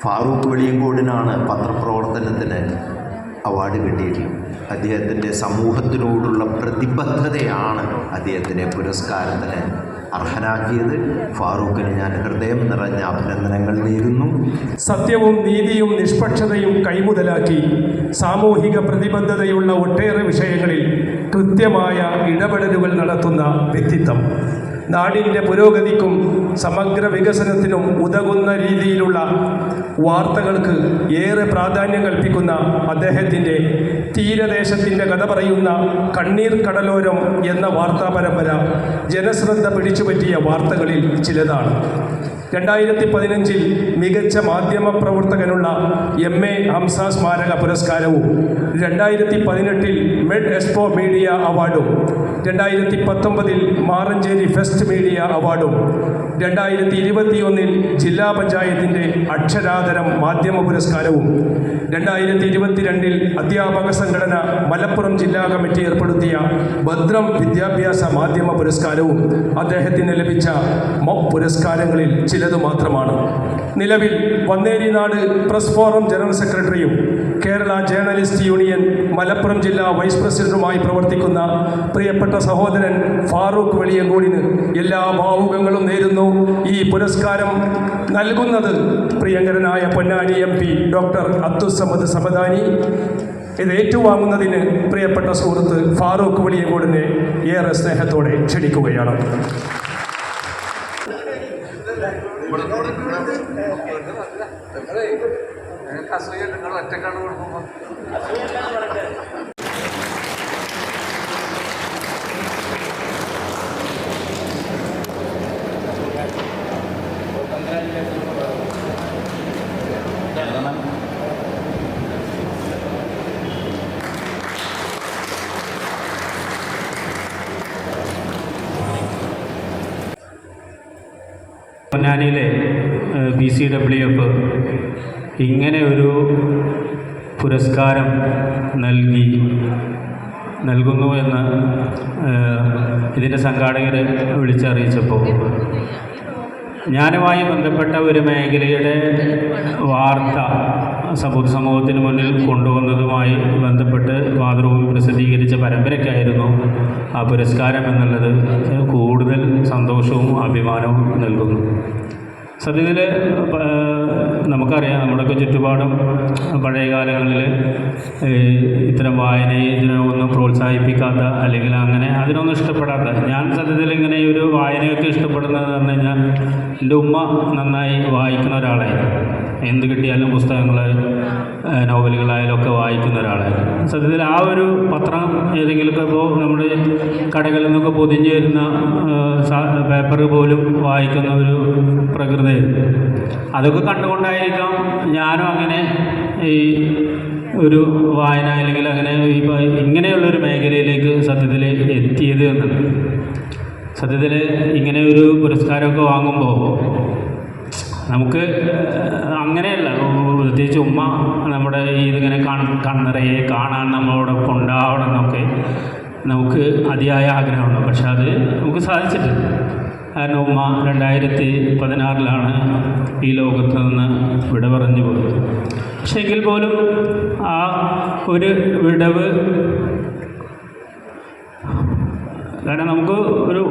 Farooq വെളിയങ്കോടിനാണ് പത്രപ്രവർത്തനത്തിന് award കിട്ടിയിട്ടുള്ളത്. അദ്ദേഹത്തിൻ്റെ സമൂഹത്തിനോടുള്ള പ്രതിബദ്ധതയാണ് അദ്ദേഹത്തിനെ പുരസ്കാരത്തിന് അർഹനാക്കിയത്. ഫാറൂഖിന് ഞാൻ ഹൃദയം നിറഞ്ഞ അഭിനന്ദനങ്ങൾ നേരുന്നു. സത്യവും നീതിയും നിഷ്പക്ഷതയും കൈമുതലാക്കി സാമൂഹിക പ്രതിബദ്ധതയുള്ള ഒട്ടേറെ വിഷയങ്ങളിൽ കൃത്യമായ ഇടപെടലുകൾ നടത്തുന്ന വ്യക്തിത്വം, നാടിൻ്റെ പുരോഗതിക്കും സമഗ്ര വികസനത്തിനും ഉതകുന്ന രീതിയിലുള്ള വാർത്തകൾക്ക് ഏറെ പ്രാധാന്യം കൽപ്പിക്കുന്ന അദ്ദേഹത്തിൻ്റെ തീരദേശത്തിൻ്റെ കഥ പറയുന്ന കണ്ണീർ കടലോരം എന്ന വാർത്താ പരമ്പര ജനശ്രദ്ധ പിടിച്ചുപറ്റിയ വാർത്തകളിൽ ചിലതാണ്. 2015 മികച്ച മാധ്യമ പ്രവർത്തകനുള്ള MA ഹംസ സ്മാരക പുരസ്കാരവും 2018 മെഡ് എക്സ്പോ മീഡിയ അവാർഡും 2019 മാറഞ്ചേരി ഫെസ്റ്റ് മീഡിയ അവാർഡും 2021 ജില്ലാ പഞ്ചായത്തിൻ്റെ അക്ഷരാദരം മാധ്യമ പുരസ്കാരവും 2022 അധ്യാപക സംഘടന മലപ്പുറം ജില്ലാ കമ്മിറ്റി ഏർപ്പെടുത്തിയ ഭദ്രം വിദ്യാഭ്യാസ മാധ്യമ പുരസ്കാരവും അദ്ദേഹത്തിന് ലഭിച്ച പുരസ്കാരങ്ങളിൽ ചിലത് മാത്രമാണ്. നിലവിൽ വന്നേരിനാട് പ്രസ് ഫോറം ജനറൽ സെക്രട്ടറിയും കേരള ജേർണലിസ്റ്റ് യൂണിയൻ മലപ്പുറം ജില്ലാ വൈസ് പ്രസിഡന്റുമായി പ്രവർത്തിക്കുന്ന പ്രിയപ്പെട്ട സഹോദരൻ ഫാറൂഖ് വെളിയങ്കോടിന് എല്ലാ ഭാവുകങ്ങളും നേരുന്നു. ഈ പുരസ്കാരം നൽകുന്നത് പ്രിയങ്കരനായ പൊന്നാനി MP ഡോക്ടർ അബ്ദുസ്സമദ് സമദാനി. ഇത് ഏറ്റുവാങ്ങുന്നതിന് പ്രിയപ്പെട്ട സുഹൃത്ത് ഫാറൂഖ് വെളിയങ്കോടിനെ ഏറെ സ്നേഹത്തോടെ ക്ഷണിക്കുകയാണ്. പൊന്നാനിയിലെ BCWF ഇങ്ങനെ ഒരു പുരസ്കാരം നൽകുന്നു എന്ന് ഇതിൻ്റെ സംഘാടകർ വിളിച്ചറിയിച്ചപ്പോൾ ഞാനുമായി ബന്ധപ്പെട്ട ഒരു മേഖലയുടെ വാർത്ത സമൂഹത്തിന് മുന്നിൽ കൊണ്ടുവന്നതുമായി ബന്ധപ്പെട്ട് മാതൃഭൂമി പ്രസിദ്ധീകരിച്ച പരമ്പരയ്ക്കായിരുന്നു ആ പുരസ്കാരം എന്നുള്ളത് കൂടുതൽ സന്തോഷവും അഭിമാനവും നൽകുന്നു. സത്യത്തിൽ നമുക്കറിയാം, നമ്മുടെയൊക്കെ ചുറ്റുപാടും പഴയ കാലങ്ങളിൽ ഇത്തരം വായനയെ ഇതിനൊന്നും പ്രോത്സാഹിപ്പിക്കാത്ത, അല്ലെങ്കിൽ അങ്ങനെ അതിനൊന്നും ഇഷ്ടപ്പെടാത്ത, ഞാൻ സത്യത്തിൽ ഇങ്ങനെ ഒരു വായനയൊക്കെ ഇഷ്ടപ്പെടുന്നതെന്ന് പറഞ്ഞു കഴിഞ്ഞാൽ എൻ്റെ ഉമ്മ നന്നായി വായിക്കുന്ന ഒരാളായിരുന്നു. എന്ത് കിട്ടിയാലും പുസ്തകങ്ങൾ, നോവലുകളായാലും ഒക്കെ വായിക്കുന്ന ഒരാളായിരുന്നു. സത്യത്തിൽ ആ ഒരു പത്രം ഏതെങ്കിലുമൊക്കെ ഇപ്പോൾ നമ്മുടെ കടകളിൽ നിന്നൊക്കെ പൊതിഞ്ഞ് വരുന്ന പേപ്പർ പോലും വായിക്കുന്ന ഒരു പ്രകൃതി. അതൊക്കെ കണ്ടുകൊണ്ടായിരിക്കാം ഞാനും അങ്ങനെ ഈ ഒരു വായന അല്ലെങ്കിൽ അങ്ങനെ ഇങ്ങനെയുള്ളൊരു മേഖലയിലേക്ക് സത്യത്തിൽ എത്തിയത് എന്നുണ്ട്. സത്യത്തിൽ ഇങ്ങനെ ഒരു പുരസ്കാരമൊക്കെ വാങ്ങുമ്പോൾ നമുക്ക് അങ്ങനെയല്ല, പ്രത്യേകിച്ച് ഉമ്മ നമ്മുടെ ഇതിങ്ങനെ കണ്ണിറയെ കാണാൻ നമ്മളോടൊപ്പം ഉണ്ടാവണം എന്നൊക്കെ നമുക്ക് അതിയായ ആഗ്രഹമുണ്ട്. പക്ഷെ അത് നമുക്ക് സാധിച്ചിട്ടില്ല. കാരണം ഉമ്മ 2016 ഈ ലോകത്ത് നിന്ന് വിട പറഞ്ഞു പോയത്. പക്ഷെ എങ്കിൽ പോലും ആ ഒരു വിടവ്, കാരണം നമുക്ക് ഒരു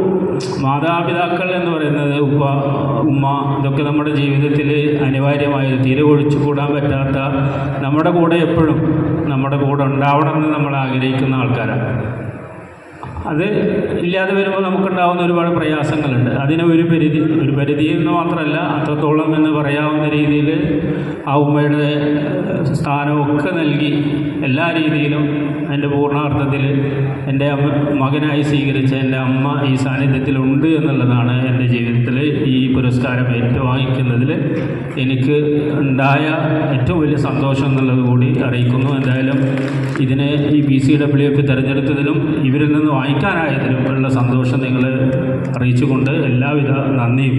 മാതാപിതാക്കൾ എന്ന് പറയുന്നത് ഉമ്മ ഇതൊക്കെ നമ്മുടെ ജീവിതത്തിൽ അനിവാര്യമായ തീരെ ഒഴിച്ചുകൂടാൻ പറ്റാത്ത, നമ്മുടെ കൂടെ എപ്പോഴും നമ്മുടെ കൂടെ ഉണ്ടാവണമെന്ന് നമ്മൾ ആഗ്രഹിക്കുന്ന ആൾക്കാരാണ്. അത് ഇല്ലാതെ വരുമ്പോൾ നമുക്കുണ്ടാകുന്ന ഒരുപാട് പ്രയാസങ്ങളുണ്ട്. അതിന് ഒരു പരിധി എന്ന് മാത്രമല്ല, അത്രത്തോളം എന്ന് പറയാവുന്ന രീതിയിൽ ആ ഉമ്മയുടെ സ്ഥാനമൊക്കെ നൽകി എല്ലാ രീതിയിലും എൻ്റെ പൂർണ്ണാർത്ഥത്തിൽ എൻ്റെ മകനായി സ്വീകരിച്ച എൻ്റെ അമ്മ ഈ സാന്നിധ്യത്തിലുണ്ട് എന്നുള്ളതാണ് എൻ്റെ ജീവിതത്തിൽ ഈ പുരസ്കാരം ഏറ്റുവാങ്ങിക്കുന്നതിൽ എനിക്ക് ഉണ്ടായ ഏറ്റവും വലിയ സന്തോഷം എന്നുള്ളത് കൂടി അറിയിക്കുന്നു. എന്തായാലും ഇതിനെ ഈ BCWF തിരഞ്ഞെടുത്തതിലും ഇവരിൽ നിന്ന് വാങ്ങിക്കാനായതിലും ഉള്ള സന്തോഷം നിങ്ങൾ അറിയിച്ചുകൊണ്ട് എല്ലാവിധ നന്ദിയും